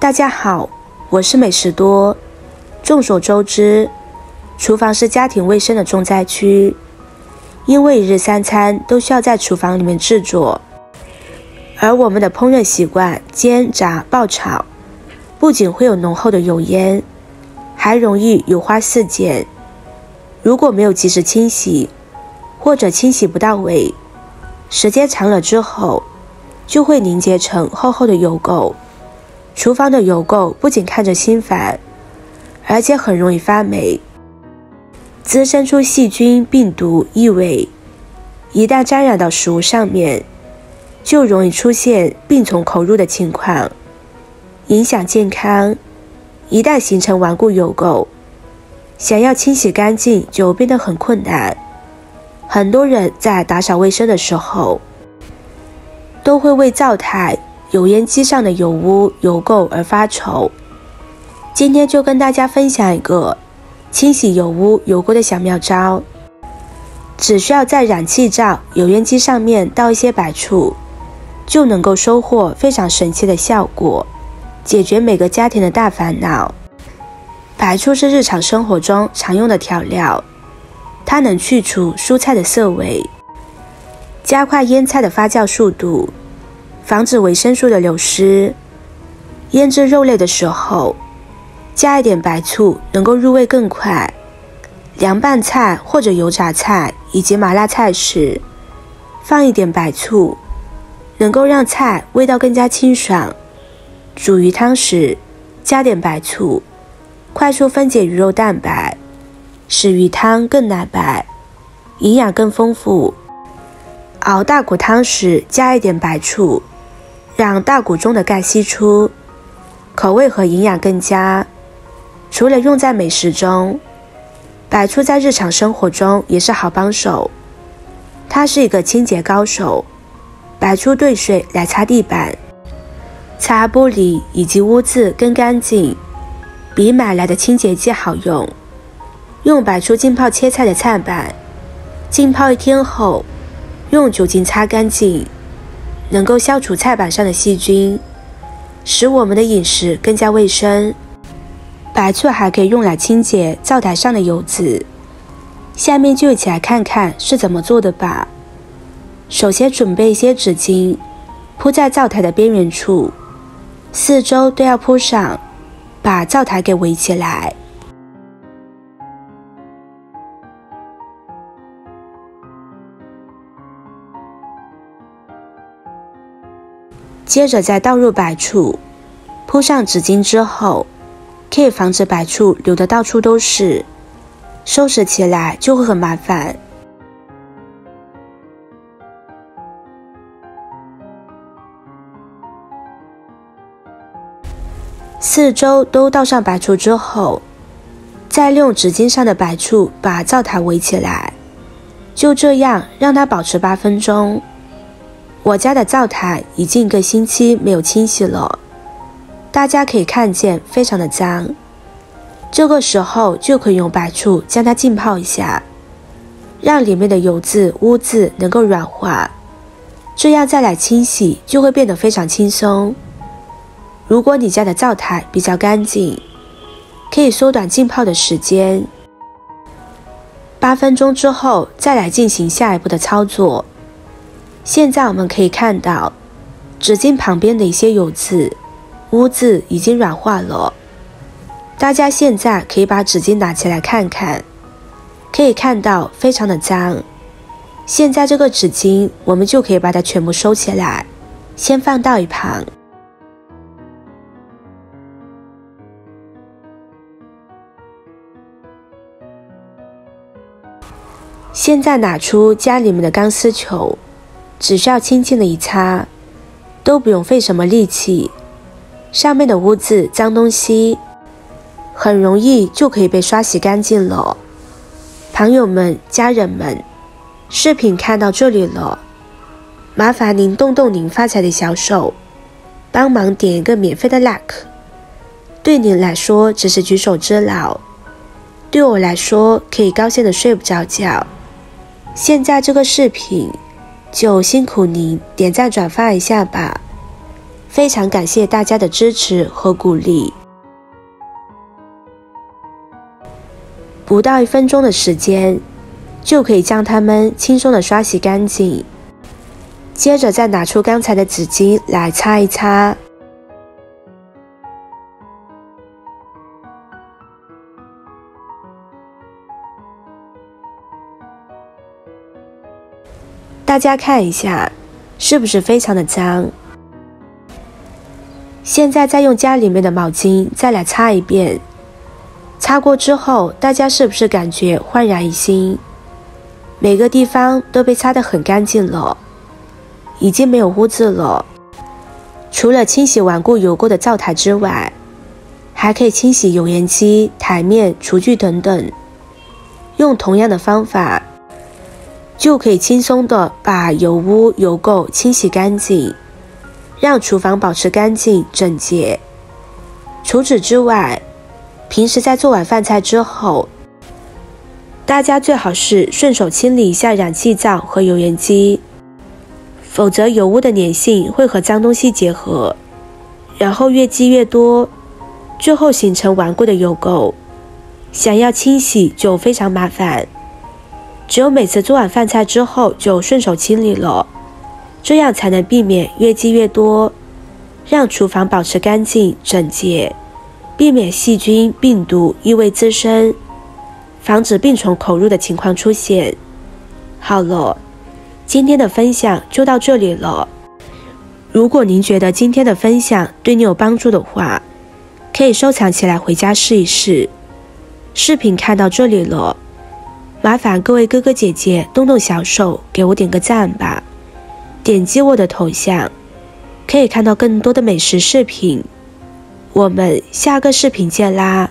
大家好，我是美食多。众所周知，厨房是家庭卫生的重灾区，因为一日三餐都需要在厨房里面制作，而我们的烹饪习惯煎、炸、爆、炒，不仅会有浓厚的油烟，还容易油花四溅。如果没有及时清洗，或者清洗不到位，时间长了之后，就会凝结成厚厚的油垢。厨房的油垢不仅看着心烦，而且很容易发霉，滋生出细菌、病毒、异味。一旦沾染到食物上面，就容易出现病从口入的情况，影响健康。一旦形成顽固油垢，想要清洗干净就变得很困难。很多人在打扫卫生的时候，都会为灶台、油烟机上的油污、油垢而发愁。今天就跟大家分享一个清洗油污、油垢的小妙招。只需要在燃气灶、油烟机上面倒一些白醋，就能够收获非常神奇的效果，解决每个家庭的大烦恼。白醋是日常生活中常用的调料，它能去除蔬菜的涩味，加快腌菜的发酵速度，防止维生素的流失。腌制肉类的时候，加一点白醋能够入味更快。凉拌菜或者油炸菜以及麻辣菜时，放一点白醋，能够让菜味道更加清爽。煮鱼汤时，加点白醋，快速分解鱼肉蛋白，使鱼汤更奶白，营养更丰富。熬大骨汤时，加一点白醋，让大骨中的钙析出，口味和营养更佳。除了用在美食中，白醋在日常生活中也是好帮手。它是一个清洁高手，白醋兑水来擦地板，擦玻璃以及污渍更干净，比买来的清洁剂好用。用白醋浸泡切菜的菜板，浸泡1天后，用酒精擦干净，能够消除菜板上的细菌，使我们的饮食更加卫生。白醋还可以用来清洁灶台上的油渍。下面就一起来看看是怎么做的吧。首先准备一些纸巾，铺在灶台的边缘处，四周都要铺上，把灶台给围起来。接着再倒入白醋，铺上纸巾之后，可以防止白醋流得到处都是，收拾起来就会很麻烦。四周都倒上白醋之后，再利用纸巾上的白醋把灶台围起来，就这样让它保持8分钟。我家的灶台已经1个星期没有清洗了，大家可以看见非常的脏。这个时候就可以用白醋将它浸泡一下，让里面的油渍、污渍能够软化，这样再来清洗就会变得非常轻松。如果你家的灶台比较干净，可以缩短浸泡的时间。8分钟之后再来进行下一步的操作。现在我们可以看到，纸巾旁边的一些油渍、污渍已经软化了。大家现在可以把纸巾拿起来看看，可以看到非常的脏。现在这个纸巾我们就可以把它全部收起来，先放到一旁。现在拿出家里面的钢丝球，只需要轻轻的一擦，都不用费什么力气，上面的污渍、脏东西很容易就可以被刷洗干净了。朋友们、家人们，视频看到这里了，麻烦您动动您发财的小手，帮忙点一个免费的 like。 对您来说只是举手之劳，对我来说可以高兴的睡不着觉。现在这个视频就辛苦您点赞转发一下吧，非常感谢大家的支持和鼓励。不到1分钟的时间，就可以将它们轻松地刷洗干净。接着再拿出刚才的纸巾来擦一擦。大家看一下，是不是非常的脏？现在再用家里面的毛巾再来擦一遍。擦过之后，大家是不是感觉焕然一新？每个地方都被擦得很干净了，已经没有污渍了。除了清洗顽固油垢的灶台之外，还可以清洗油烟机、台面、厨具等等。用同样的方法，就可以轻松地把油污、油垢清洗干净，让厨房保持干净整洁。除此之外，平时在做完饭菜之后，大家最好是顺手清理一下燃气灶和油烟机，否则油污的粘性会和脏东西结合，然后越积越多，最后形成顽固的油垢，想要清洗就非常麻烦。只有每次做完饭菜之后就顺手清理了，这样才能避免越积越多，让厨房保持干净整洁，避免细菌、病毒、异味滋生，防止病虫口入的情况出现。好了，今天的分享就到这里了。如果您觉得今天的分享对你有帮助的话，可以收藏起来回家试一试。视频看到这里了，麻烦各位哥哥姐姐动动小手给我点个赞吧。点击我的头像，可以看到更多的美食视频。我们下个视频见啦！